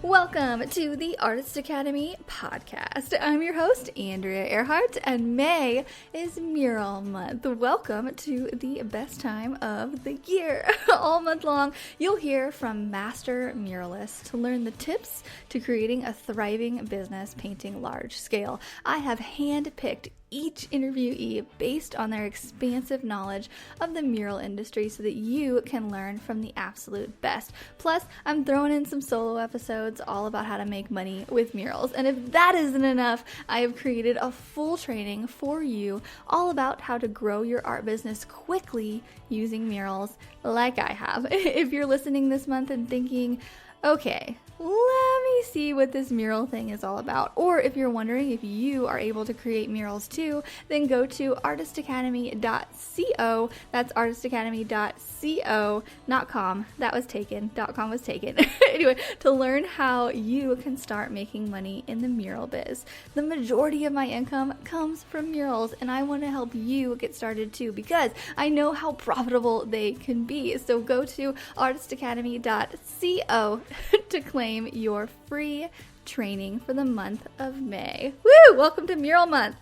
Welcome to the Artist Academy podcast. I'm your host, Andrea Earhart, and May is Mural Month. Welcome to the best time of the year. All month long, you'll hear from master muralists to learn the tips to creating a thriving business painting large scale. I have handpicked each interviewee based on their expansive knowledge of the mural industry so that you can learn from the absolute best. Plus, I'm throwing in some solo episodes all about how to make money with murals. And if that isn't enough, I have created a full training for you all about how to grow your art business quickly using murals like I have. If you're listening this month and thinking, okay, let me see what this mural thing is all about. Or if you're wondering if you are able to create murals too, then go to artistacademy.co. That's artistacademy.co, not com. That was taken. .com was taken. Anyway, to learn how you can start making money in the mural biz. The majority of my income comes from murals, and I want to help you get started too because I know how profitable they can be. So go to artistacademy.co to claim your free training for the month of May. Woo! Welcome to Mural Month!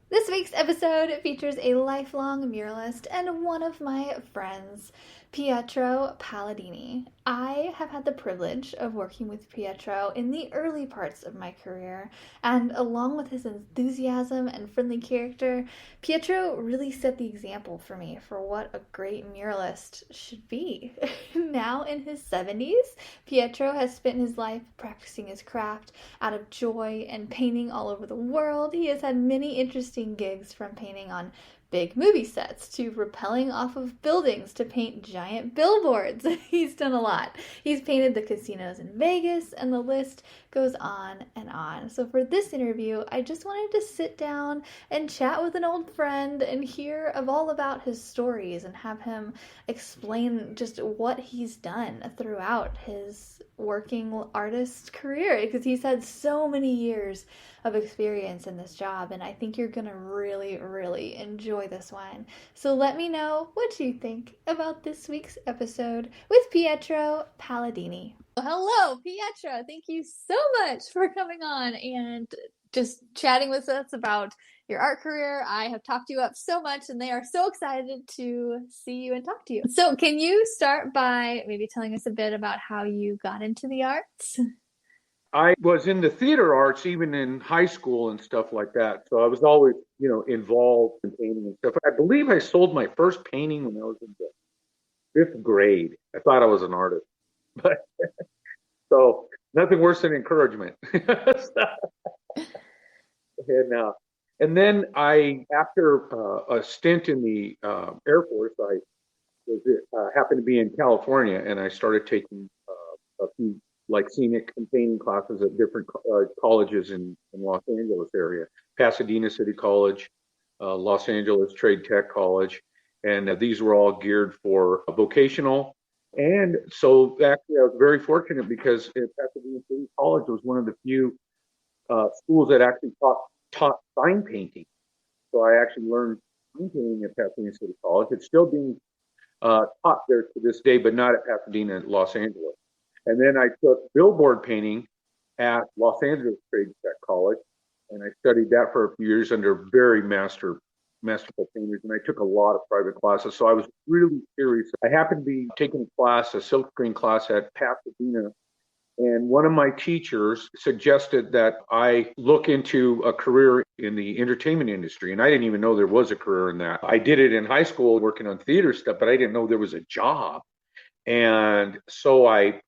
This week's episode features a lifelong muralist and one of my friends, Pietro Palladini. I have had the privilege of working with Pietro in the early parts of my career, and along with his enthusiasm and friendly character, Pietro really set the example for me for what a great muralist should be. Now in his 70s, Pietro has spent his life practicing his craft out of joy and painting all over the world. He has had many interesting gigs, from painting on big movie sets to rappelling off of buildings to paint giant billboards. He's done a lot. He's painted the casinos in Vegas, and the list goes on and on. So for this interview, I just wanted to sit down and chat with an old friend and hear of all about his stories and have him explain just what he's done throughout his working artist career, because he's had so many years of experience in this job, and I think you're gonna really enjoy this one. So let me know what you think about this week's episode with Pietro Palladini. Hello, Pietro. Thank you so much for coming on and just chatting with us about your art career. I have talked you up so much, and they are so excited to see you and talk to you. So can you start by maybe telling us a bit about how you got into the arts? I was into theater arts even in high school and stuff like that. So I was always, involved in painting and stuff. I believe I sold my first painting when I was in the 5th grade. I thought I was an artist. But so nothing worse than encouragement. And then after a stint in the Air Force, I happened to be in California, and I started taking a few scenic and painting classes at different colleges in Los Angeles area, Pasadena City College, Los Angeles Trade Tech College, and these were all geared for vocational. And so actually I was very fortunate because Pasadena City College was one of the few schools that actually taught sign painting. So I actually learned sign painting at Pasadena City College. It's still being taught there to this day, but not at Pasadena, Los Angeles. And then I took billboard painting at Los Angeles Trade Tech College, and I studied that for a few years under very masterful painters, and I took a lot of private classes. So I was really serious. I happened to be taking a silkscreen class at Pasadena, and one of my teachers suggested that I look into a career in the entertainment industry, and I didn't even know there was a career in that. I did it in high school working on theater stuff, but I didn't know there was a job. And so I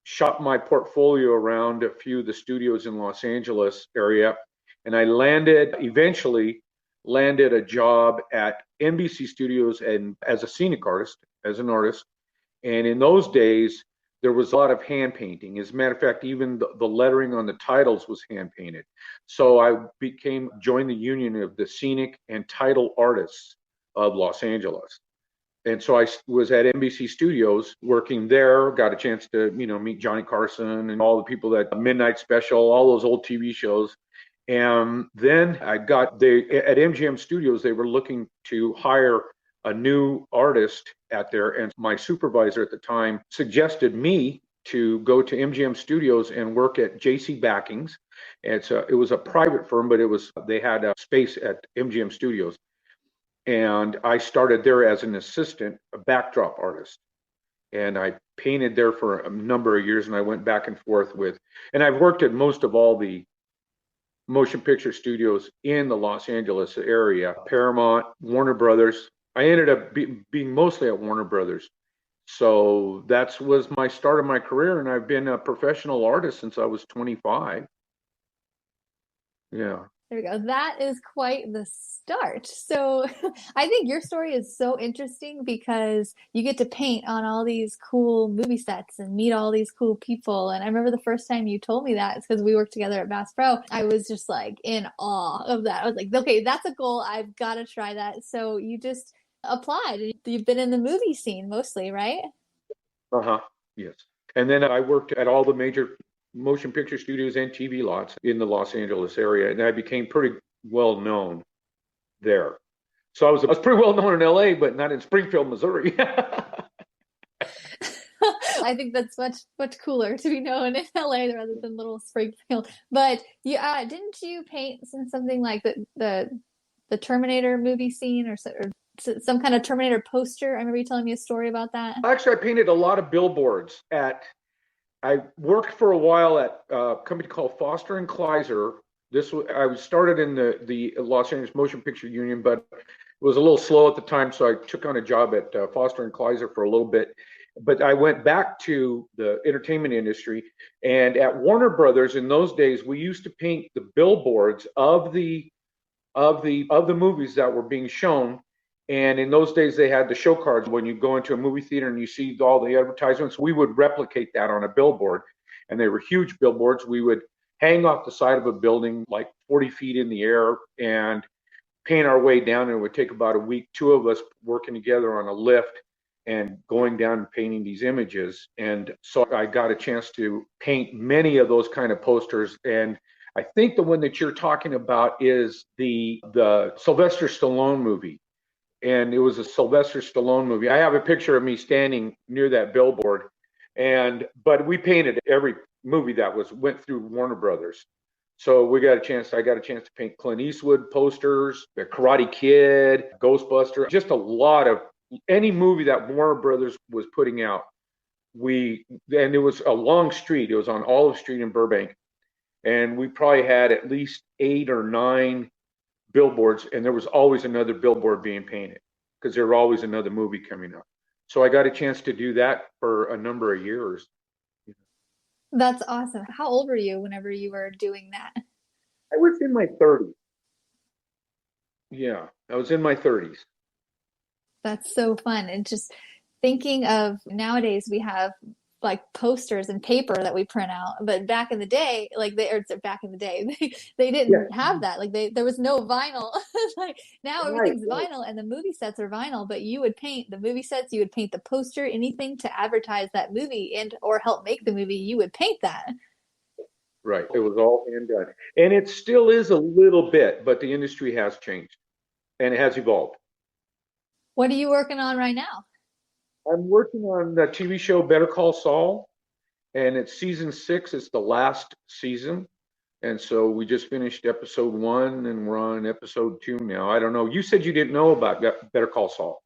shot my portfolio around a few of the studios in Los Angeles area, and I eventually landed a job at NBC Studios and as a scenic artist, as an artist. And in those days, there was a lot of hand painting. As a matter of fact, even the lettering on the titles was hand painted. So I joined the union of the scenic and title artists of Los Angeles. And so I was at NBC Studios working there, got a chance to, meet Johnny Carson and all the people that Midnight Special, all those old TV shows. And then at MGM Studios, they were looking to hire a new artist at there. And my supervisor at the time suggested me to go to MGM Studios and work at JC Backings. It was a private firm, but they had a space at MGM Studios. And I started there as an assistant, a backdrop artist. And I painted there for a number of years, and I went back and forth and I've worked at most of all the motion picture studios in the Los Angeles area, Paramount, Warner Brothers. I ended up being mostly at Warner Brothers. So that was my start of my career, and I've been a professional artist since I was 25. Yeah. There we go. That is quite the start. So I think your story is so interesting because you get to paint on all these cool movie sets and meet all these cool people. And I remember the first time you told me that, it's because we worked together at Bass Pro. I was just like in awe of that. I was like, okay, that's a goal. I've got to try that. So you just applied. You've been in the movie scene mostly, right? Uh-huh. Yes. And then I worked at all the major motion picture studios and TV lots in the Los Angeles area, and I became pretty well known there. So I was pretty well known in LA, but not in Springfield, Missouri. I think that's much cooler to be known in LA rather than little Springfield. But didn't you paint something like the Terminator movie scene or some kind of Terminator poster? I remember you telling me a story about that. Actually, I painted a lot of billboards I worked for a while at a company called Foster and Kleiser. I started in the Los Angeles Motion Picture Union, but it was a little slow at the time, so I took on a job at Foster and Kleiser for a little bit. But I went back to the entertainment industry, and at Warner Brothers in those days, we used to paint the billboards of the movies that were being shown. And in those days, they had the show cards. When you go into a movie theater and you see all the advertisements, we would replicate that on a billboard. And they were huge billboards. We would hang off the side of a building like 40 feet in the air and paint our way down. And it would take about a week, two of us working together on a lift and going down and painting these images. And so I got a chance to paint many of those kind of posters. And I think the one that you're talking about is the Sylvester Stallone movie. And it was a Sylvester Stallone movie. I have a picture of me standing near that billboard, but we painted every movie that went through Warner Brothers. So I got a chance to paint Clint Eastwood posters, the Karate Kid, Ghostbuster, just a lot of any movie that Warner Brothers was putting out. And it was a long street. It was on Olive Street in Burbank, and we probably had at least 8 or 9 billboards, and there was always another billboard being painted because there was always another movie coming up. So I got a chance to do that for a number of years. That's awesome. How old were you whenever you were doing that? I was in my 30s. Yeah, I was in my 30s. That's so fun. And just thinking of nowadays, we have like posters and paper that we print out, but back in the day, they didn't have that. Like there was no vinyl. Like now everything's vinyl, and the movie sets are vinyl, but you would paint the movie sets, you would paint the poster, anything to advertise that movie or help make the movie, you would paint that. Right. It was all hand done. And it still is a little bit, but the industry has changed and it has evolved. What are you working on right now? I'm working on the TV show Better Call Saul, and it's season 6. It's the last season. And so we just finished episode 1 and we're on episode 2 now. I don't know. You said you didn't know about Better Call Saul.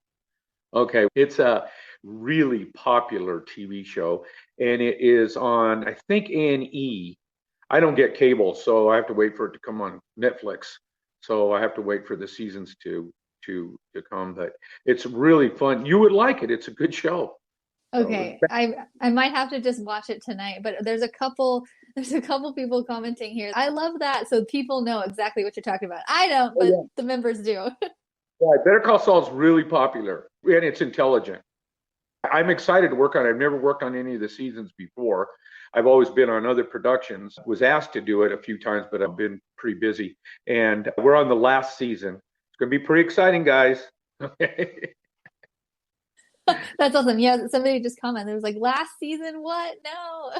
Okay. It's a really popular TV show, and it is on, I think, A&E. I don't get cable, so I have to wait for it to come on Netflix. So I have to wait for the seasons to come, but it's really fun. You would like it. It's a good show. Okay, I might have to just watch it tonight, but there's a couple people commenting here. I love that, so people know exactly what you're talking about. I don't, but the members do. Right, Better Call Saul is really popular, and it's intelligent. I'm excited to work on it. I've never worked on any of the seasons before. I've always been on other productions. Was asked to do it a few times, but I've been pretty busy. And we're on the last season. It's going to be pretty exciting, guys. That's awesome. Yeah, somebody just commented. It was like last season. What? No.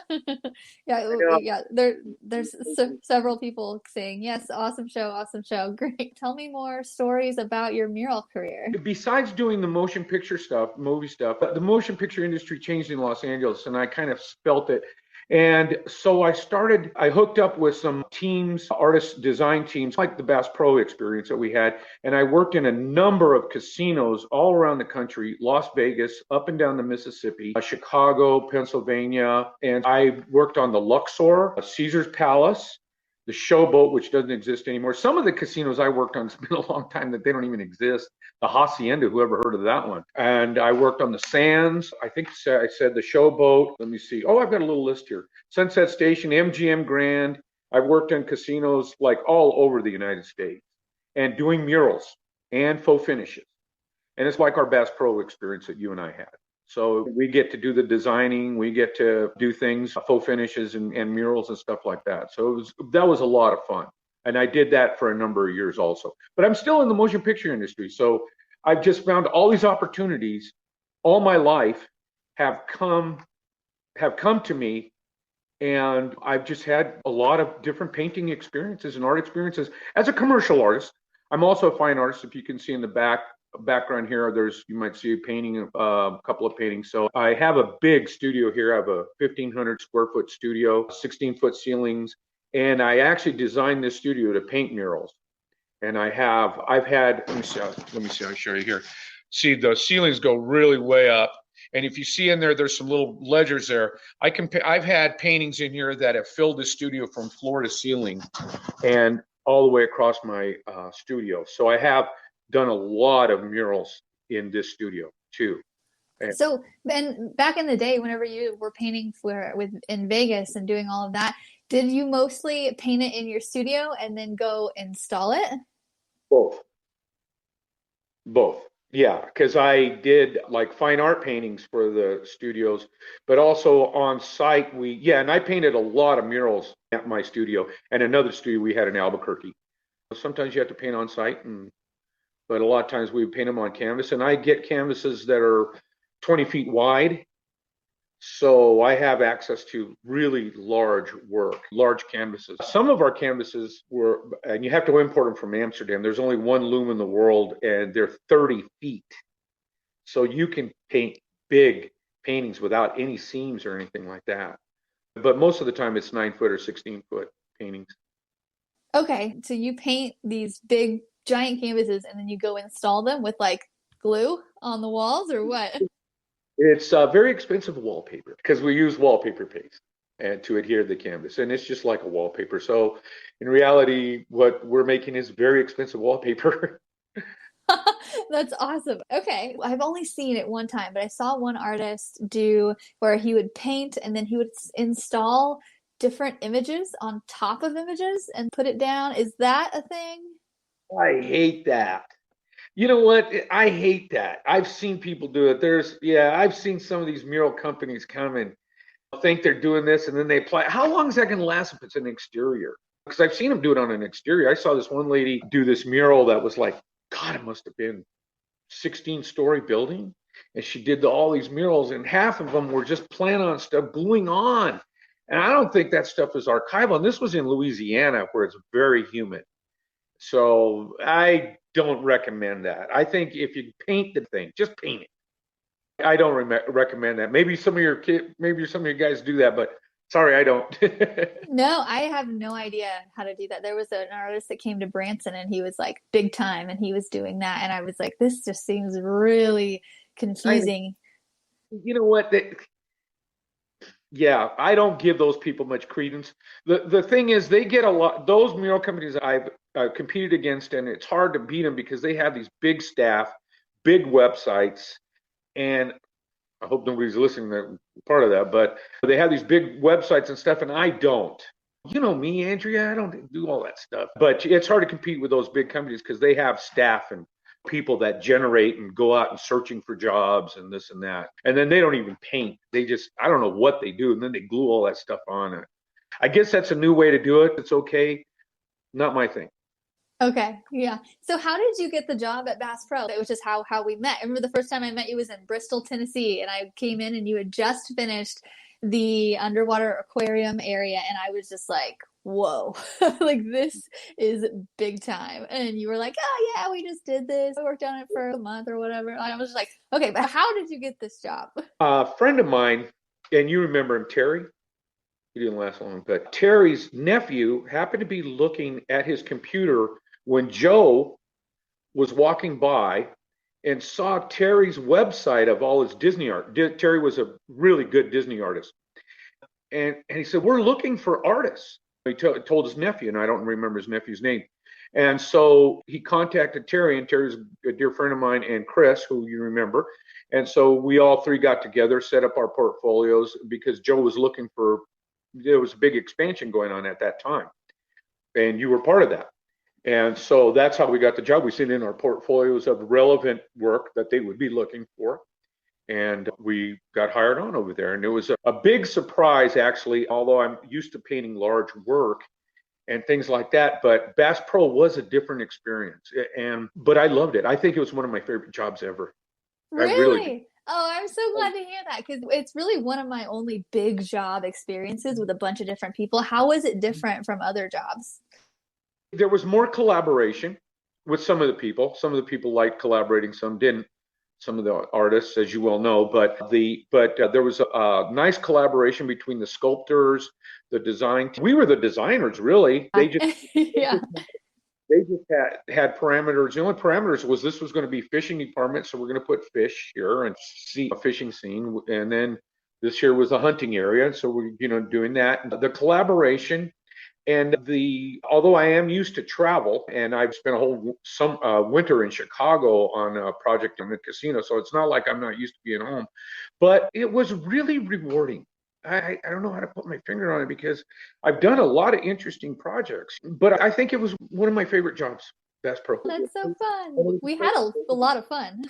Yeah, I know. yeah. There's several people saying yes. Awesome show. Awesome show. Great. Tell me more stories about your mural career. Besides doing the motion picture stuff, movie stuff, the motion picture industry changed in Los Angeles, and I kind of felt it. And so I hooked up with some teams, artist design teams, like the Bass Pro experience that we had. And I worked in a number of casinos all around the country, Las Vegas, up and down the Mississippi, Chicago, Pennsylvania. And I worked on the Luxor, Caesar's Palace, the Showboat, which doesn't exist anymore. Some of the casinos I worked on, it's been a long time that they don't even exist. The Hacienda, whoever heard of that one? And I worked on the Sands. I think I said the Showboat. Let me see. Oh, I've got a little list here. Sunset Station, MGM Grand. I've worked in casinos like all over the United States and doing murals and faux finishes. And it's like our Bass Pro experience that you and I had. So we get to do the designing, we get to do things, faux finishes and murals and stuff like that. So that was a lot of fun. And I did that for a number of years also. But I'm still in the motion picture industry. So I've just found all these opportunities all my life have come to me. And I've just had a lot of different painting experiences and art experiences as a commercial artist. I'm also a fine artist. If you can see in the background here, you might see a painting, a couple of paintings. So I have a big studio here. I have a 1,500 square foot studio, 16-foot ceilings, and I actually designed this studio to paint murals. And I've had, let me see, I'll show you here. See, the ceilings go really way up. And if you see in there, there's some little ledgers there. I've had paintings in here that have filled the studio from floor to ceiling and all the way across my studio. So I have done a lot of murals in this studio too. So, and back in the day, whenever you were painting in Vegas and doing all of that, did you mostly paint it in your studio and then go install it? Both. Both. Yeah, because I did like fine art paintings for the studios, but also on site and I painted a lot of murals at my studio and another studio we had in Albuquerque. Sometimes you have to paint on site, but a lot of times we paint them on canvas, and I get canvases that are 20 feet wide. So I have access to really large canvases. Some of our canvases and you have to import them from Amsterdam. There's only one loom in the world, and they're 30 feet. So you can paint big paintings without any seams or anything like that. But most of the time it's 9-foot or 16-foot paintings. Okay, so you paint these big giant canvases and then you go install them with like glue on the walls or what? It's very expensive wallpaper because we use wallpaper paste and to adhere to the canvas, and it's just like a wallpaper. So in reality, what we're making is very expensive wallpaper. That's awesome. Okay. I've only seen it one time, but I saw one artist do where he would paint and then he would install different images on top of images and put it down. Is that a thing? I hate that. You know what? I hate that. I've seen people do it. I've seen some of these mural companies come and think they're doing this and then they apply. How long is that going to last if it's an exterior? Because I've seen them do it on an exterior. I saw this one lady do this mural that was like, God, it must have been 16-story building. And she did all these murals, and half of them were just plan-on stuff gluing on. And I don't think that stuff is archival. And this was in Louisiana where it's very humid. So I don't recommend that. I think if you paint the thing, just paint it. I don't recommend that. Maybe some of your guys do that, but sorry, I don't. No, I have no idea how to do that. There was an artist that came to Branson and he was like big time and he was doing that. And I was like, this just seems really confusing. You know what? I don't give those people much credence. The thing is, they get a lot. Those mural companies I've competed against, and it's hard to beat them because they have these big staff, big websites, and I hope nobody's listening to part of that, but they have these big websites and stuff, and I don't. You know me, Andrea, I don't do all that stuff. But it's hard to compete with those big companies because they have staff and people that generate and go out and searching for jobs and this and that. And then they don't even paint. I don't know what they do. And then they glue all that stuff on it. I guess that's a new way to do it. It's okay. Not my thing. Okay, yeah. So how did you get the job at Bass Pro? It was just how we met. I remember the first time I met you was in Bristol, Tennessee, and I came in and you had just finished the underwater aquarium area, and I was just like, whoa, like this is big time. And you were like, oh yeah, we just did this. I worked on it for a month or whatever. And I was just like, okay, but how did you get this job? A friend of mine, and you remember him, Terry. He didn't last long, but Terry's nephew happened to be looking at his computer when Joe was walking by and saw Terry's website of all his Disney art. Terry was a really good Disney artist. And he said, we're looking for artists. He told his nephew, and I don't remember his nephew's name. And so he contacted Terry, and Terry's a dear friend of mine, and Chris, who you remember. And so we all three got together, set up our portfolios because Joe was looking for, there was a big expansion going on at that time. And you were part of that. And so that's how we got the job. We sent in our portfolios of relevant work that they would be looking for. And we got hired on over there. And it was a big surprise, actually, although I'm used to painting large work and things like that. But Bass Pro was a different experience. But I loved it. I think it was one of my favorite jobs ever. Really? I really did. Oh, I'm so glad to hear that because it's really one of my only big job experiences with a bunch of different people. How was it different from other jobs? There was more collaboration with some of the people. Some of the people liked collaborating, some didn't. Some of the artists, as you well know, but there was a nice collaboration between the sculptors, the design. We were the designers, really. Yeah. They just had parameters. The only parameters was this was going to be fishing department, so we're going to put fish here and see a fishing scene, and then this here was a hunting area, so we're doing that. The collaboration. And although I am used to travel, and I've spent a whole winter in Chicago on a project in the casino, so it's not like I'm not used to being home, but it was really rewarding. I don't know how to put my finger on it because I've done a lot of interesting projects, but I think it was one of my favorite jobs, Bass Pro. That's so fun. We had a lot of fun.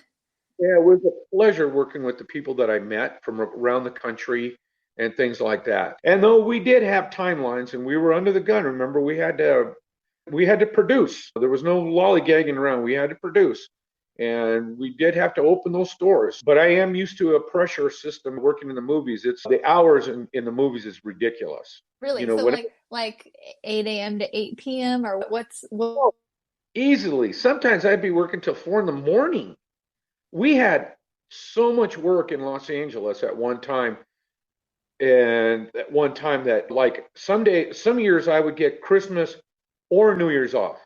Yeah, it was a pleasure working with the people that I met from around the country and things like that. And though we did have timelines and we were under the gun, remember we had to produce. There was no lollygagging around. We had to produce. And we did have to open those stores. But I am used to a pressure system working in the movies. It's the hours in the movies is ridiculous. Really? So like 8 a.m. to 8 p.m. or what? Easily. Sometimes I'd be working till 4 in the morning. We had so much work in Los Angeles at one time. And at one time that like some years I would get Christmas or New Year's off,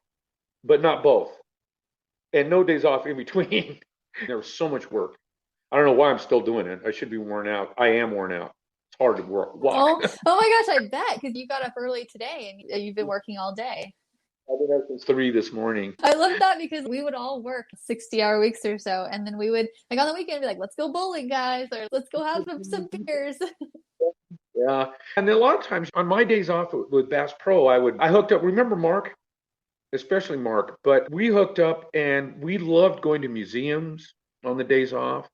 but not both. And no days off in between. There was so much work. I don't know why I'm still doing it. I should be worn out. I am worn out. It's hard to walk. Oh my gosh, I bet because you got up early today and you've been working all day. I've been up since 3 this morning. I love that because we would all work 60-hour weeks or so, and then we would like on the weekend be like, "Let's go bowling, guys," or "Let's go have some beers." Yeah, and a lot of times on my days off with Bass Pro, I hooked up. Remember Mark, especially Mark, but we hooked up and we loved going to museums on the days off.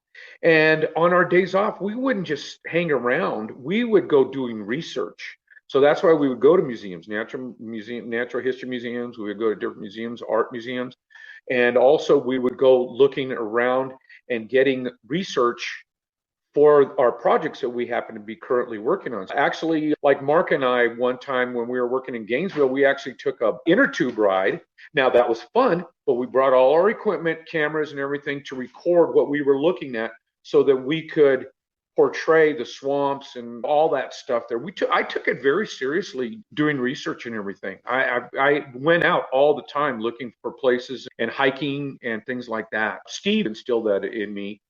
And on our days off, we wouldn't just hang around. We would go doing research. So that's why we would go to museums, natural history museums. We would go to different museums, art museums. And also we would go looking around and getting research for our projects that we happen to be currently working on. Actually, like Mark and I, one time when we were working in Gainesville, we actually took a inner tube ride. Now that was fun, but we brought all our equipment, cameras and everything to record what we were looking at so that we could portray the swamps and all that stuff there. I took it very seriously doing research and everything. I went out all the time looking for places and hiking and things like that. Steve instilled that in me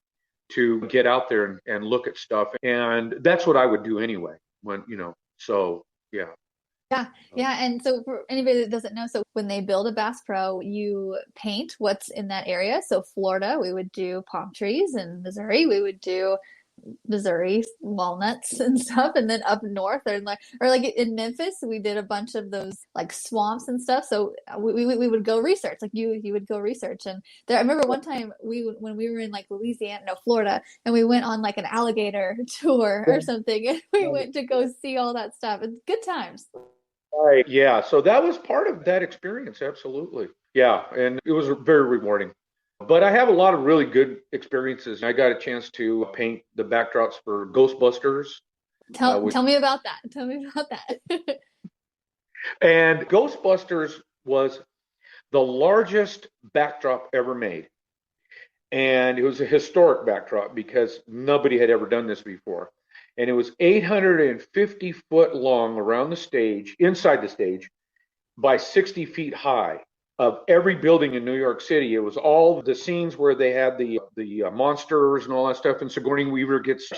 to get out there and look at stuff. And that's what I would do anyway so yeah. Yeah. And so for anybody that doesn't know, so when they build a Bass Pro, you paint what's in that area. So Florida, we would do palm trees, and Missouri, we would do Missouri walnuts and stuff, and then up north or like in Memphis we did a bunch of those like swamps and stuff, so we would go research, like you would go research. And there I remember one time when we were in like Florida, and we went on like an alligator tour or something, and we went to go see all that stuff. It's good times. Right. Yeah. So that was part of that experience. Absolutely. Yeah, and it was very rewarding. But I have a lot of really good experiences. I got a chance to paint the backdrops for Ghostbusters, which Tell me about that. Tell me about that. and Ghostbusters was the largest backdrop ever made. And it was a historic backdrop because nobody had ever done this before. And it was 850 foot long around the stage, inside the stage, by 60 feet high of every building in New York City. It was all the scenes where they had the monsters and all that stuff. And Sigourney Weaver gets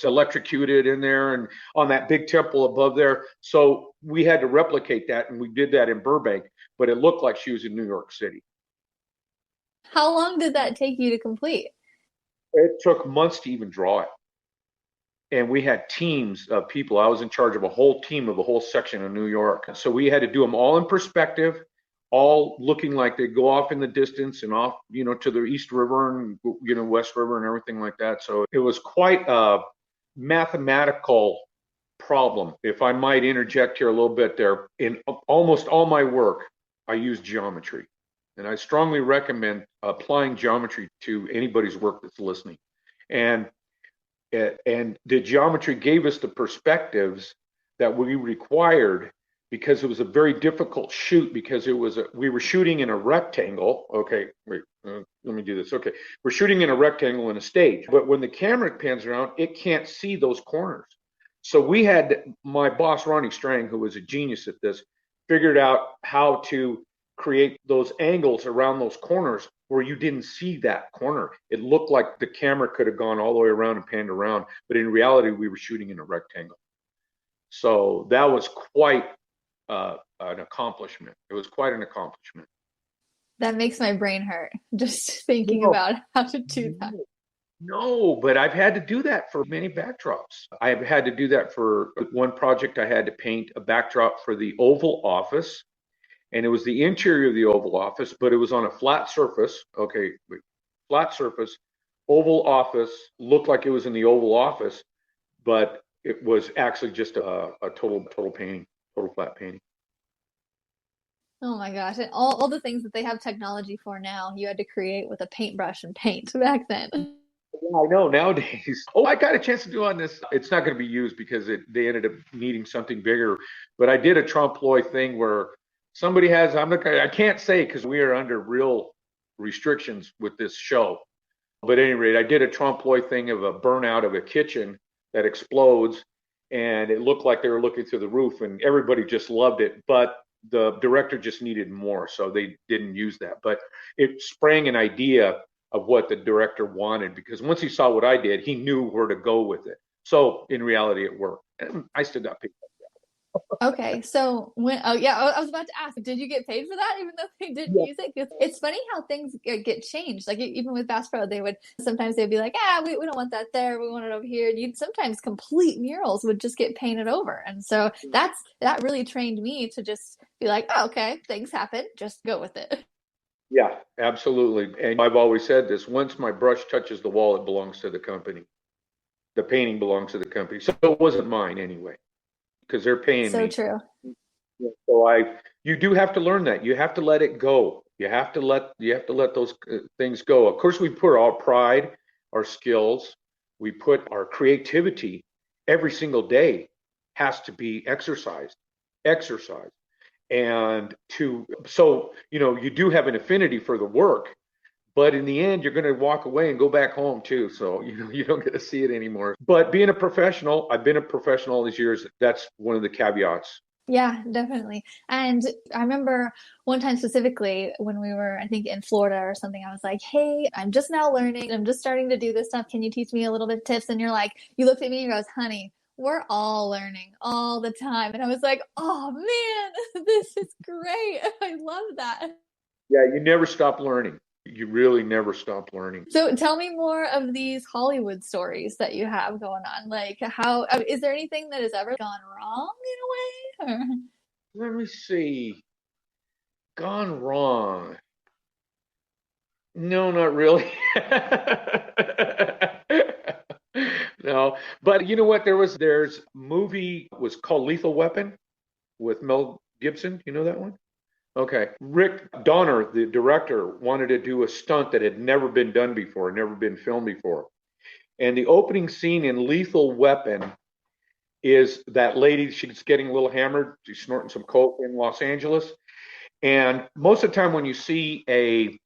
electrocuted in there and on that big temple above there. So we had to replicate that, and we did that in Burbank, but it looked like she was in New York City. How long did that take you to complete? It took months to even draw it. And we had teams of people. I was in charge of a whole team of a whole section of New York. So we had to do them all in perspective, all looking like they go off in the distance and off, to the East River and, West River and everything like that. So it was quite a mathematical problem. If I might interject here a little bit there, in almost all my work, I use geometry. And I strongly recommend applying geometry to anybody's work that's listening. And the geometry gave us the perspectives that we required because it was a very difficult shoot because we were shooting in a rectangle. Okay, wait, let me do this. Okay, we're shooting in a rectangle in a stage, but when the camera pans around, it can't see those corners. So my boss, Ronnie Strang, who was a genius at this, figured out how to create those angles around those corners where you didn't see that corner. It looked like the camera could have gone all the way around and panned around, but in reality, we were shooting in a rectangle. So that was quite an accomplishment. It was quite an accomplishment. That makes my brain hurt just thinking No, about how to do that. no, but I've had to do that for many backdrops. I've had to do that for one project. I had to paint a backdrop for the Oval Office, and it was the interior of the Oval Office, but it was on a flat surface. Okay, wait, flat surface. Oval Office looked like it was in the Oval Office, but it was actually just a total painting, total flat painting. Oh my gosh. And all the things that they have technology for now, you had to create with a paintbrush and paint back then. Yeah, I know nowadays. Oh, I got a chance to do on this. It's not going to be used because they ended up needing something bigger. But I did a trompe l'oeil thing where somebody has. I can't say because we are under real restrictions with this show. But at any rate, I did a trompe l'oeil thing of a burnout of a kitchen that explodes, and it looked like they were looking through the roof, and everybody just loved it. But the director just needed more, so they didn't use that. But it sprang an idea of what the director wanted because once he saw what I did, he knew where to go with it. So in reality, it worked. And I still got paid. Okay, so oh yeah, I was about to ask, did you get paid for that even though they didn't Yeah. use it? 'Cause it's funny how things get changed. Like even with Bass Pro, sometimes they'd be like, we don't want that there, we want it over here. And you'd sometimes complete murals would just get painted over. And so that really trained me to just be like, oh, okay, things happen, just go with it. Yeah, absolutely. And I've always said this: once my brush touches the wall, it belongs to the company. The painting belongs to the company, so it wasn't mine anyway because they're paying So me. true. So you do have to learn that. You have to let it go. You have to let those things go. Of course, we put our pride, our skills, we put our creativity every single day has to be exercised. And so, you do have an affinity for the work, but in the end, you're going to walk away and go back home too. So, you don't get to see it anymore. But being a professional, I've been a professional all these years. That's one of the caveats. Yeah, definitely. And I remember one time specifically when we were, I think, in Florida or something, I was like, hey, I'm just now learning. I'm just starting to do this stuff. Can you teach me a little bit of tips? And you looked at me and you goes, honey, we're all learning all the time. And I was like, oh man, this is great. I love that. Yeah, you never stop learning. You really never stop learning. So tell me more of these Hollywood stories that you have going on. Like is there anything that has ever gone wrong in a way? Or... Let me see. Gone wrong. No, not really. No, but you know what? There's a movie was called Lethal Weapon with Mel Gibson. You know that one? Okay. Rick Donner, the director, wanted to do a stunt that had never been done before, never been filmed before. And the opening scene in Lethal Weapon is that lady, she's getting a little hammered, she's snorting some coke in Los Angeles. And most of the time when you see a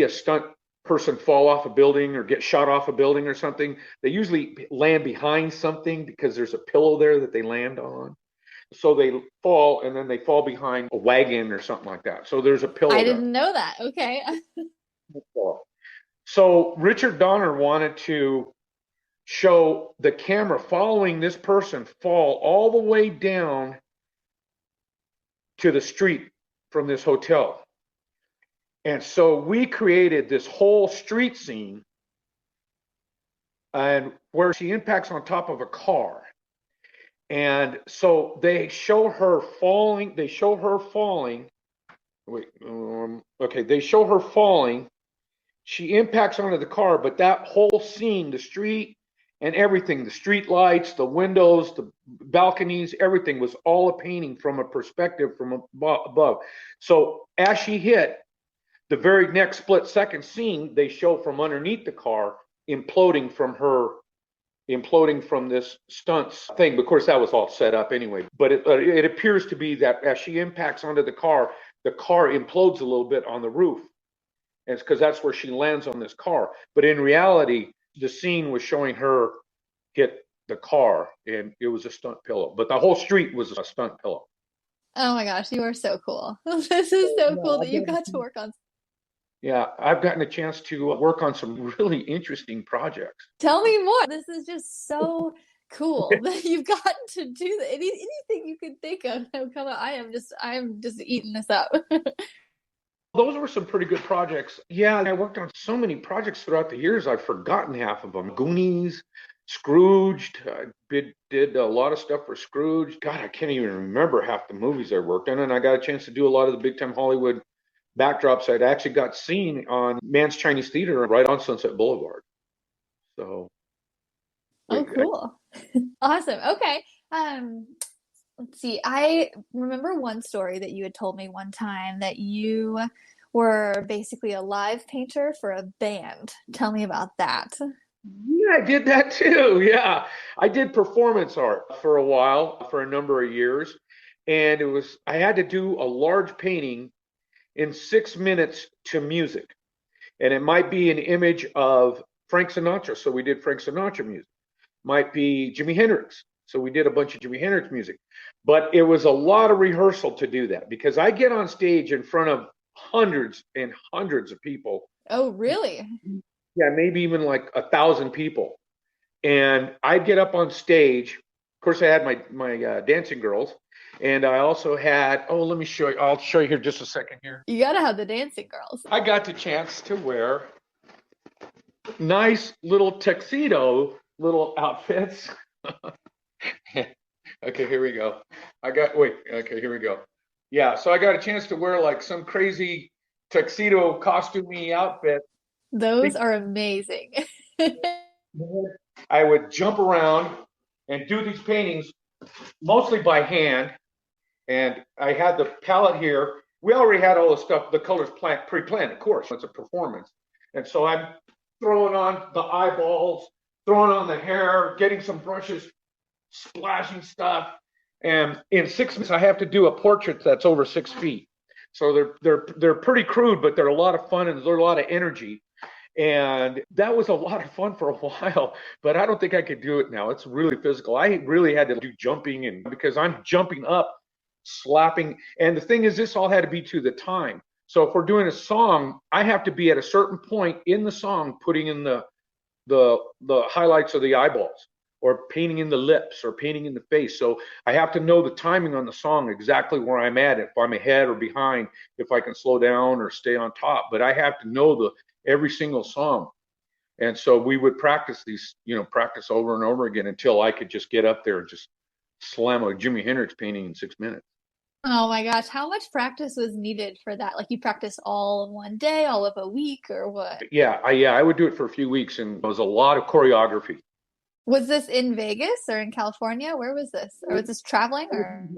stunt person fall off a building or get shot off a building or something, they usually land behind something because there's a pillow there that they land on. So they fall and then they fall behind a wagon or something like that. So there's a I pillow there. didn't know that. Okay. So Richard Donner wanted to show the camera following this person fall all the way down to the street from this hotel. And so we created this whole street scene and where she impacts on top of a car. And so they show her falling. They show her falling. They show her falling. She impacts onto the car, but that whole scene, the street and everything, the street lights, the windows, the balconies, everything was all a painting from a perspective from above. So as she hit, the very next split second scene, they show from underneath the car imploding from this stunts thing. Of course, that was all set up anyway. But it appears to be that as she impacts onto the car implodes a little bit on the roof. And it's because that's where she lands on this car. But in reality, the scene was showing her hit the car, and it was a stunt pillow. But the whole street was a stunt pillow. Oh my gosh, you are so cool. This is so cool that you got to work on. Yeah, I've gotten a chance to work on some really interesting projects. Tell me more. This is just so cool that you've gotten to do that. Anything you can think of. Come on, I am just eating this up. Those were some pretty good projects. Yeah, I worked on so many projects throughout the years, I've forgotten half of them. Goonies, Scrooged, I did a lot of stuff for Scrooge. God, I can't even remember half the movies I worked on. And I got a chance to do a lot of the big time Hollywood backdrops. I'd actually got seen on Man's Chinese Theater right on Sunset Boulevard. So, Oh, cool. Awesome. Okay. Let's see. I remember one story that you had told me one time that you were basically a live painter for a band. Tell me about that. yeah, I did that too. Yeah, I did performance art for a while, for a number of years. And I had to do a large painting in 6 minutes to music. And it might be an image of Frank Sinatra. So we did Frank Sinatra music. Might be Jimi Hendrix. So we did a bunch of Jimi Hendrix music. But it was a lot of rehearsal to do that because I get on stage in front of hundreds and hundreds of people. Oh, really? Yeah, maybe even like 1,000 people. And I'd get up on stage. Of course, I had my dancing girls. And I also had, let me show you. I'll show you here just a second here. You gotta have the dancing girls. I got the chance to wear nice little tuxedo little outfits. Okay, here we go. Okay, here we go. Yeah, so I got a chance to wear like some crazy tuxedo costumey outfit. Those are amazing. I would jump around and do these paintings mostly by hand. And I had the palette here. We already had all the stuff, the colors pre-planned, of course. It's a performance. And so I'm throwing on the eyeballs, throwing on the hair, getting some brushes, splashing stuff. And in 6 minutes, I have to do a portrait that's over 6 feet. So they're pretty crude, but they're a lot of fun and there's a lot of energy. And that was a lot of fun for a while, but I don't think I could do it now. It's really physical. I really had to do jumping, and because I'm jumping up, slapping. And the thing is, this all had to be to the time. So if we're doing a song, I have to be at a certain point in the song, putting in the highlights of the eyeballs, or painting in the lips, or painting in the face. So I have to know the timing on the song, exactly where I'm at, if I'm ahead or behind, if I can slow down or stay on top. But I have to know every single song. And so we would practice these, practice over and over again until I could just get up there and just slam a Jimi Hendrix painting in 6 minutes. Oh my gosh, how much practice was needed for that? Like you practice all in one day, all of a week, or what? Yeah, I would do it for a few weeks, and it was a lot of choreography. Was this in Vegas or in California? Where was this? Or was this traveling or?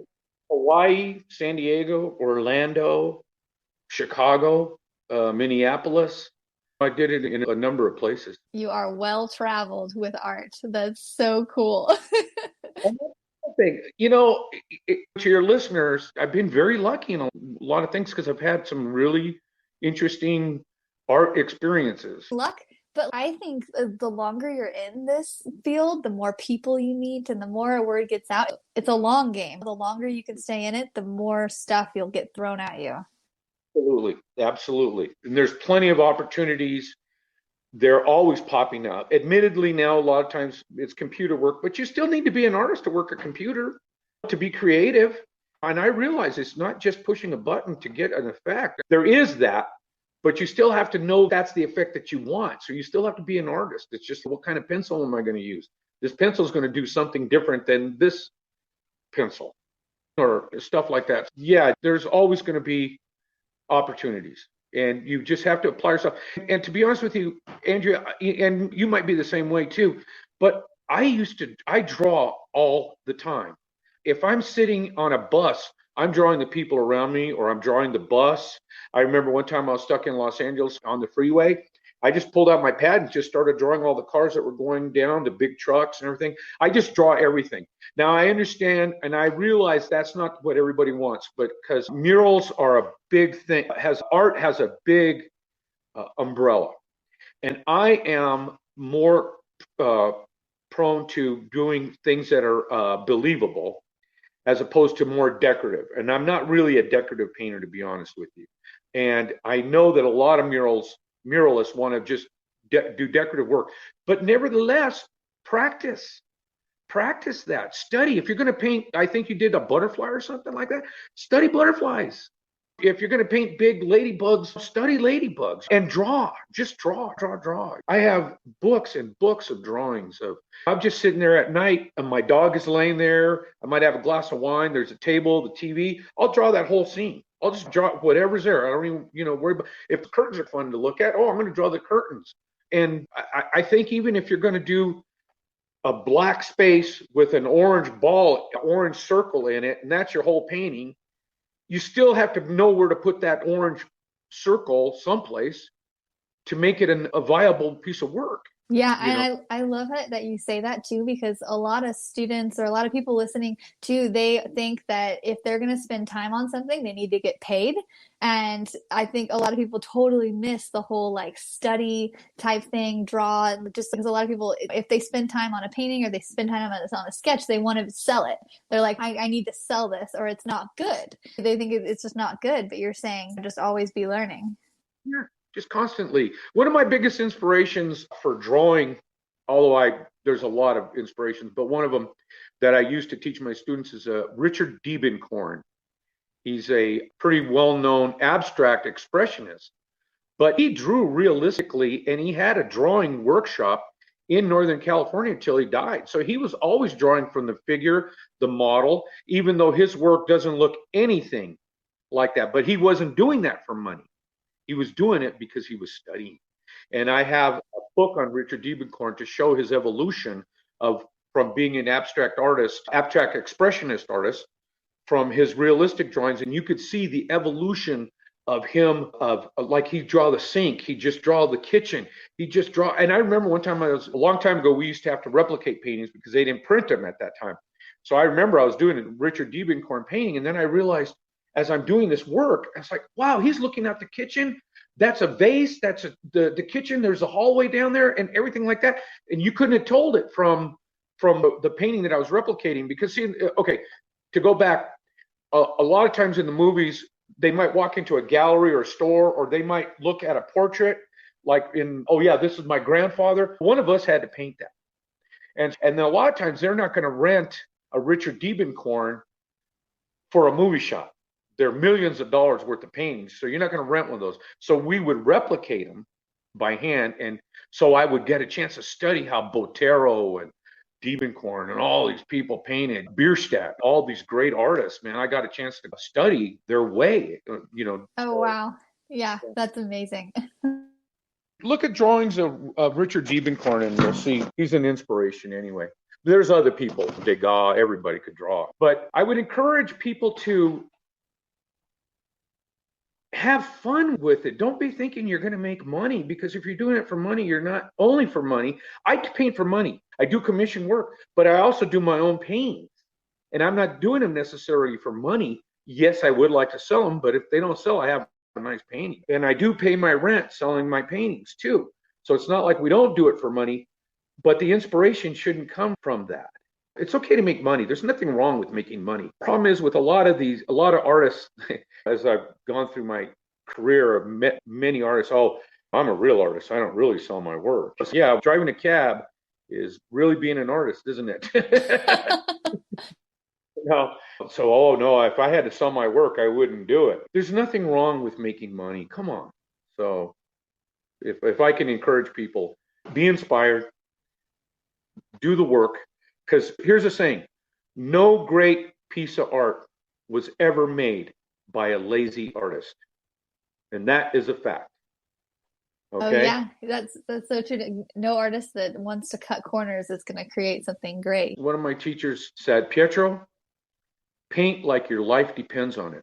Hawaii, San Diego, Orlando, Chicago, Minneapolis. I did it in a number of places. You are well traveled with art. That's so cool. And that's the thing, to your listeners, I've been very lucky in a lot of things because I've had some really interesting art experiences. Luck, but I think the longer you're in this field, the more people you meet and the more word gets out. It's a long game. The longer you can stay in it, the more stuff you'll get thrown at you. Absolutely, absolutely. And there's plenty of opportunities. They're always popping up. Admittedly, now a lot of times it's computer work, but you still need to be an artist to work a computer, to be creative. And I realize it's not just pushing a button to get an effect. There is that, but you still have to know that's the effect that you want. So you still have to be an artist. It's just, what kind of pencil am I going to use? This pencil is going to do something different than this pencil or stuff like that. Yeah, there's always going to be opportunities, and you just have to apply yourself. And to be honest with you, Andrea, and you might be the same way too, but I draw all the time. If I'm sitting on a bus, I'm drawing the people around me, or I'm drawing the bus. I remember one time I was stuck in Los Angeles on the freeway. I just pulled out my pad and just started drawing all the cars that were going down, the big trucks and everything. I just draw everything. Now I understand and I realize that's not what everybody wants, but because murals are a big thing, art has a big umbrella. And I am more prone to doing things that are believable as opposed to more decorative. And I'm not really a decorative painter, to be honest with you. And I know that a lot of muralists want to just do decorative work, but nevertheless, practice that. Study. If you're going to paint, I think you did a butterfly or something like that, study butterflies. If you're going to paint big ladybugs, study ladybugs and just draw. I have books and books of drawings of, I'm just sitting there at night and my dog is laying there. I might have a glass of wine. There's a table, the TV. I'll draw that whole scene. I'll just draw whatever's there. I don't even, worry about if the curtains are fun to look at. Oh, I'm going to draw the curtains. And I think even if you're going to do a black space with an orange ball, orange circle in it, and that's your whole painting, you still have to know where to put that orange circle someplace to make it a viable piece of work. Yeah, and I love it that you say that too, because a lot of students or a lot of people listening too, they think that if they're going to spend time on something, they need to get paid. And I think a lot of people totally miss the whole like study type thing, draw, and just because a lot of people, if they spend time on a painting or they spend time on a sketch, they want to sell it. They're like, I need to sell this or it's not good. They think it's just not good, but you're saying just always be learning. Yeah, just constantly. One of my biggest inspirations for drawing, although there's a lot of inspirations, but one of them that I used to teach my students is Richard Diebenkorn. He's a pretty well-known abstract expressionist, but he drew realistically, and he had a drawing workshop in Northern California until he died. So he was always drawing from the figure, the model, even though his work doesn't look anything like that. But he wasn't doing that for money. He was doing it because he was studying. And I have a book on Richard Diebenkorn to show his evolution from being an abstract expressionist artist, from his realistic drawings. And you could see the evolution of him, of like he'd draw the sink, he'd just draw the kitchen, and I remember one time, a long time ago, we used to have to replicate paintings because they didn't print them at that time. So I remember I was doing a Richard Diebenkorn painting, and then I realized as I'm doing this work, I was like, wow, he's looking at the kitchen. That's a vase. That's the kitchen. There's a hallway down there and everything like that. And you couldn't have told it from the painting that I was replicating, because to go back, a lot of times in the movies, they might walk into a gallery or a store, or they might look at a portrait like this is my grandfather. One of us had to paint that. And then a lot of times they're not going to rent a Richard Diebenkorn for a movie shot. They're millions of dollars worth of paintings, so you're not going to rent one of those. So we would replicate them by hand, and so I would get a chance to study how Botero and Diebenkorn and all these people painted, Bierstadt, all these great artists. Man, I got a chance to study their way. Oh wow, yeah, that's amazing. Look at drawings of Richard Diebenkorn, and you'll see he's an inspiration anyway. There's other people, Degas, everybody could draw. But I would encourage people to have fun with it. Don't be thinking you're going to make money, because if you're doing it for money, you're not only for money. I paint for money. I do commission work, but I also do my own paintings. And I'm not doing them necessarily for money. Yes, I would like to sell them, but if they don't sell, I have a nice painting. And I do pay my rent selling my paintings too. So it's not like we don't do it for money, but the inspiration shouldn't come from that. It's okay to make money. There's nothing wrong with making money. Problem is with a lot of artists, as I've gone through my career, I've met many artists. Oh, I'm a real artist. I don't really sell my work. Yeah, driving a cab is really being an artist, isn't it? No. So, oh no, if I had to sell my work, I wouldn't do it. There's nothing wrong with making money. Come on. So if I can encourage people, be inspired, do the work. Because here's the saying, no great piece of art was ever made by a lazy artist. And that is a fact. Okay? Oh yeah, that's so true. No artist that wants to cut corners is going to create something great. One of my teachers said, Pietro, paint like your life depends on it.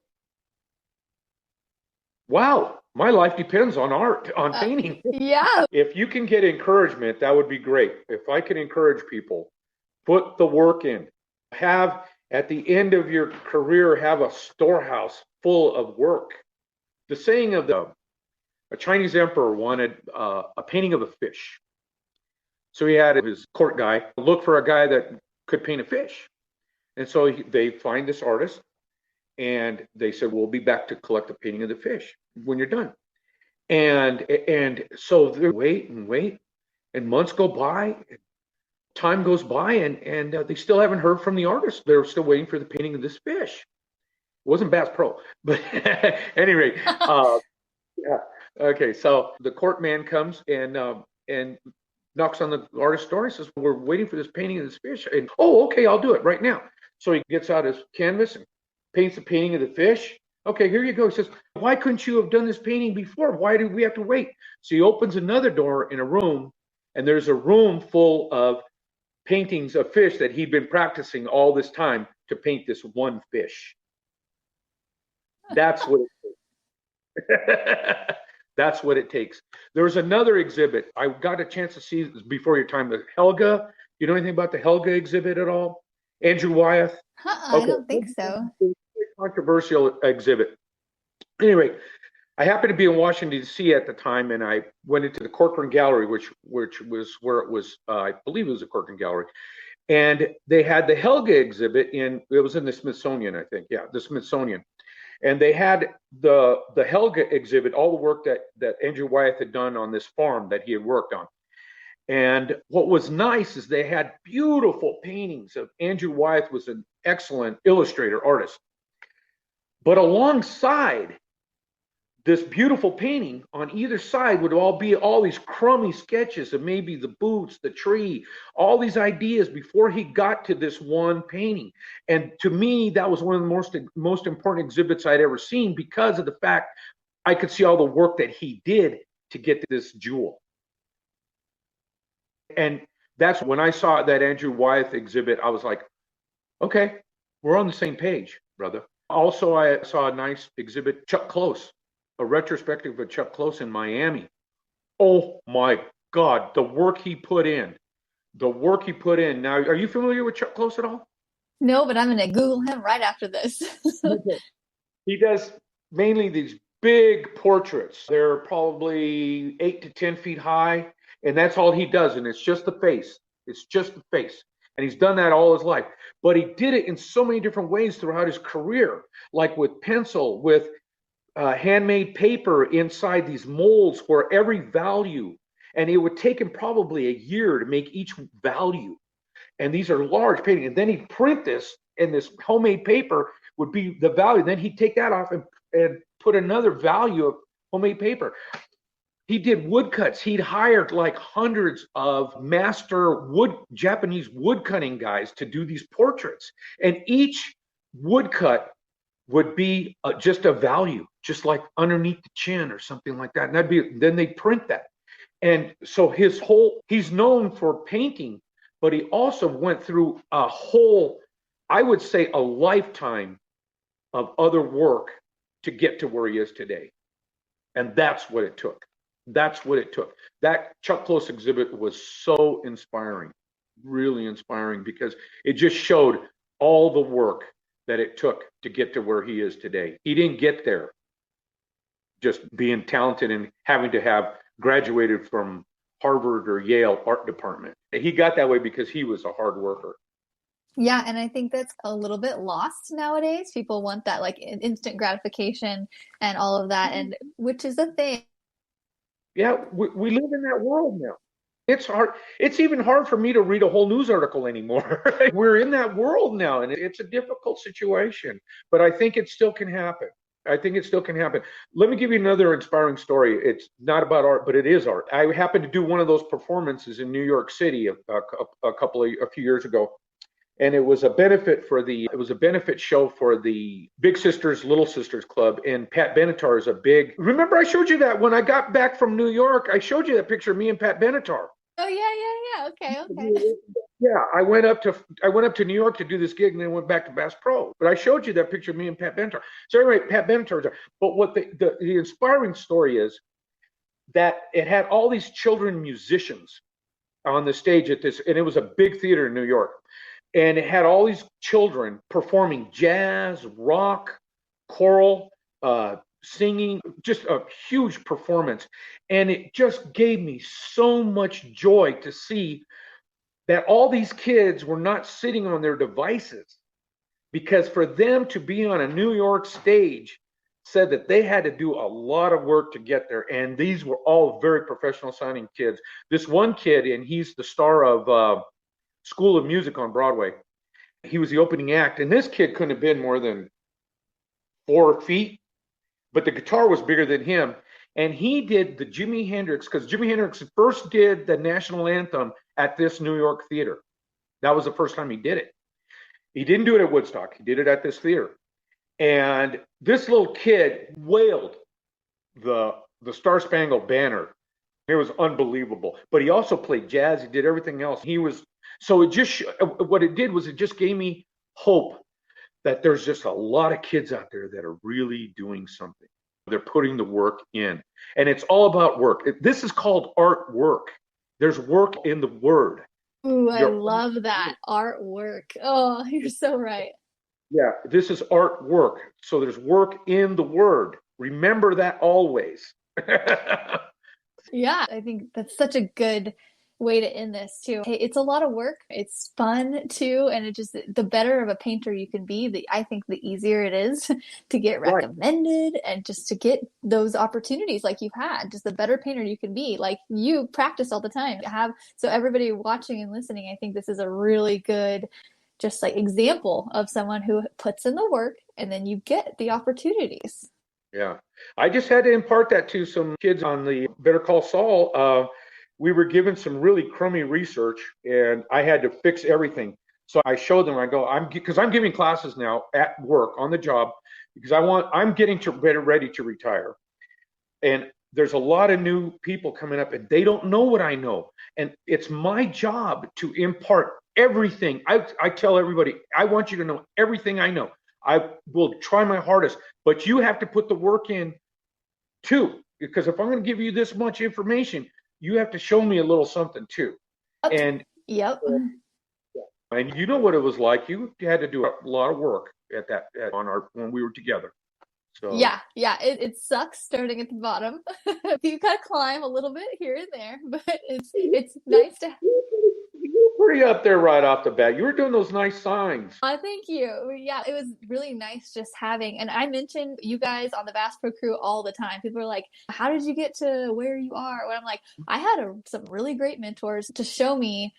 Wow, my life depends on art, on painting. Yeah. If you can get encouragement, that would be great. If I can encourage people, put the work in. Have, at the end of your career, have a storehouse full of work. The saying of a Chinese emperor wanted a painting of a fish. So he had his court guy look for a guy that could paint a fish. And so they find this artist, and they said, we'll be back to collect a painting of the fish when you're done. And so they wait and wait, and months go by, time goes by, and they still haven't heard from the artist. They're still waiting for the painting of this fish. It wasn't Bass Pro, but anyway, yeah. Okay, so the court man comes and knocks on the artist's door and says, we're waiting for this painting of this fish. And, oh, okay, I'll do it right now. So he gets out his canvas and paints the painting of the fish. Okay, here you go. He says, why couldn't you have done this painting before? Why did we have to wait? So he opens another door in a room, and there's a room full of paintings of fish that he'd been practicing all this time to paint this one fish. That's what it takes. That's what it takes. There's another exhibit I got a chance to see before your time, the Helga. You know anything about the Helga exhibit at all? Andrew Wyeth? I don't think so. Controversial exhibit. Anyway, I happened to be in Washington, D.C. at the time, and I went into the Corcoran Gallery, which was where it was, I believe it was the Corcoran Gallery. And they had the Helga exhibit it was in the Smithsonian, I think. Yeah, the Smithsonian. And they had the Helga exhibit, all the work that Andrew Wyeth had done on this farm that he had worked on. And what was nice is they had beautiful paintings of Andrew Wyeth was an excellent illustrator, artist. But alongside this beautiful painting, on either side would all be all these crummy sketches of maybe the boots, the tree, all these ideas before he got to this one painting. And to me, that was one of the most important exhibits I'd ever seen, because of the fact I could see all the work that he did to get to this jewel. And that's when I saw that Andrew Wyeth exhibit, I was like, okay, we're on the same page, brother. Also, I saw a nice exhibit, Chuck Close, a retrospective of Chuck Close in Miami. Oh my God, the work he put in. Now, are you familiar with Chuck Close at all? No, but I'm going to Google him right after this. He does mainly these big portraits. They're probably 8 to 10 feet high, and that's all he does. And it's just the face. It's just the face. And he's done that all his life. But he did it in so many different ways throughout his career, like with pencil, with handmade paper inside these molds where every value, and it would take him probably a year to make each value. And these are large paintings. And then he'd print this, and this homemade paper would be the value. Then he'd take that off and put another value of homemade paper. He did woodcuts. He'd hired like hundreds of master Japanese woodcutting guys to do these portraits. And each woodcut would be just a value, just like underneath the chin or something like that. And then they print that. And so he's known for painting but he also went through a whole, I would say, a lifetime of other work to get to where he is today. And that's what it took. That's what it took. That Chuck Close exhibit was so inspiring, really inspiring, because it just showed all the work that it took to get to where he is today. He didn't get there just being talented and having to have graduated from Harvard or Yale art department. He got that way because he was a hard worker. Yeah, and I think that's a little bit lost nowadays. People want that like instant gratification and all of that, and which is a thing. Yeah, we live in that world now. It's hard. It's even hard for me to read a whole news article anymore. We're in that world now, and it's a difficult situation. But I think it still can happen. I think it still can happen. Let me give you another inspiring story. It's not about art, but it is art. I happened to do one of those performances in New York City a few years ago, and it was a benefit show for the Big Sisters Little Sisters Club, and Pat Benatar is a big. Remember I showed you that when I got back from New York, I showed you that picture of me and Pat Benatar. Oh yeah. Okay. Yeah, I went up to New York to do this gig and then went back to Bass Pro. But I showed you that picture of me and Pat Benatar. So anyway, Pat Benatar. But what the inspiring story is that it had all these children musicians on the stage at this, and it was a big theater in New York. And it had all these children performing jazz, rock, choral, singing, just a huge performance. And it just gave me so much joy to see that all these kids were not sitting on their devices, because for them to be on a New York stage said that they had to do a lot of work to get there. And these were all very professional sounding kids. This one kid, and he's the star of School of Music on Broadway. He was the opening act, and this kid couldn't have been more than 4 feet, but the guitar was bigger than him. And he did the Jimi Hendrix, because Jimi Hendrix first did the national anthem at this New York theater. That was the first time he did it. He didn't do it at Woodstock. He did it at this theater. And this little kid wailed the Star Spangled Banner. It was unbelievable. But he also played jazz. He did everything else. So what it did was it just gave me hope that there's just a lot of kids out there that are really doing something. They're putting the work in. And it's all about work. This is called artwork. There's work in the word. Ooh, I love that. Artwork. Oh, you're so right. Yeah, this is artwork. So there's work in the word. Remember that always. Yeah, I think that's such a good way to end this too. Hey, it's a lot of work. It's fun too, and it just the better of a painter you can be, I think the easier it is to get recommended and just to get those opportunities like you've had. Just the better painter you can be. Like you practice all the time. So everybody watching and listening, I think this is a really good just like example of someone who puts in the work and then you get the opportunities. Yeah. I just had to impart that to some kids on the Better Call Saul. We were given some really crummy research and I had to fix everything. So I showed them, because I'm giving classes now at work on the job because I'm getting ready to retire. And there's a lot of new people coming up and they don't know what I know. And it's my job to impart everything. I tell everybody, I want you to know everything I know. I will try my hardest, but you have to put the work in too. Because if I'm going to give you this much information, you have to show me a little something too. And yep. And you know what it was like. You had to do a lot of work when we were together. So yeah, it sucks starting at the bottom. You gotta climb a little bit here and there, but it's nice to. You were pretty up there right off the bat. You were doing those nice signs. Thank you. Yeah, it was really nice just having, and I mentioned you guys on the Bass Pro Crew all the time. People are like, how did you get to where you are? When I'm like, I had some really great mentors to show me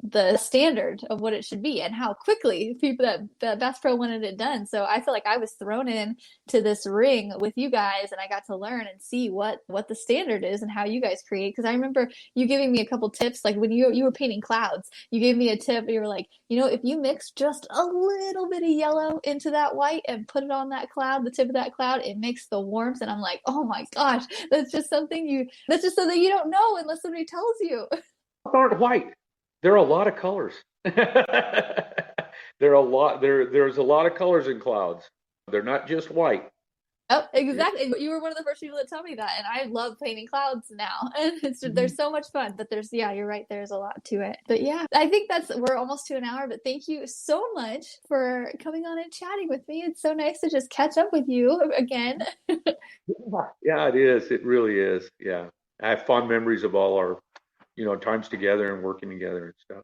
the standard of what it should be and how quickly people that Bass Pro wanted it done. So I feel like I was thrown in to this ring with you guys and I got to learn and see what the standard is and how you guys create. Because I remember you giving me a couple tips, like when you were painting clouds, you gave me a tip. You were like, if you mix just a little bit of yellow into that white and put it on that cloud, the tip of that cloud, it makes the warmth. And I'm like, oh my gosh, that's just something you don't know unless somebody tells you. Aren't white. There are a lot of colors. There's a lot of colors in clouds. They're not just white. Oh, exactly. You were one of the first people to tell me that, and I love painting clouds now. And they're so much fun. But yeah, you're right. There's a lot to it. But yeah, I think we're almost to an hour. But thank you so much for coming on and chatting with me. It's so nice to just catch up with you again. Yeah, it is. It really is. Yeah, I have fond memories of all our, times together and working together and stuff.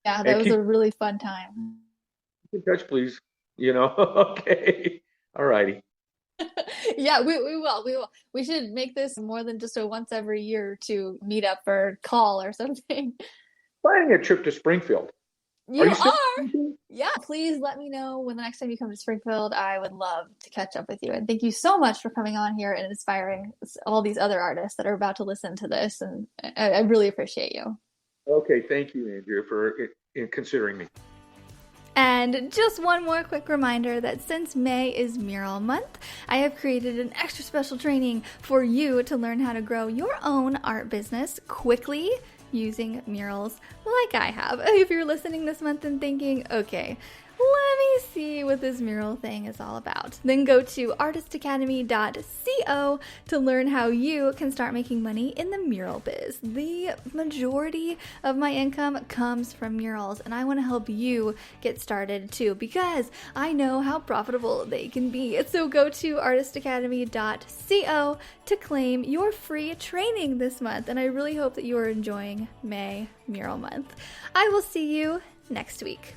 Yeah, that And was keep a really fun time. in touch, please. Okay. All righty. Yeah, we will. We will. We should make this more than just a once every year to meet up or call or something. Planning a trip to Springfield. You Are you still? are? Yeah. Please let me know when the next time you come to Springfield. I would love to catch up with you. And thank you so much for coming on here and inspiring all these other artists that are about to listen to this. And I really appreciate you. Okay, thank you, Andrea, for considering me. And just one more quick reminder that since May is Mural Month, I have created an extra special training for you to learn how to grow your own art business quickly using murals like I have. If you're listening this month and thinking, okay, let me see what this mural thing is all about, then go to artistacademy.co to learn how you can start making money in the mural biz. The majority of my income comes from murals, and I want to help you get started too because I know how profitable they can be. So go to artistacademy.co to claim your free training this month, and I really hope that you are enjoying May Mural Month. I will see you next week.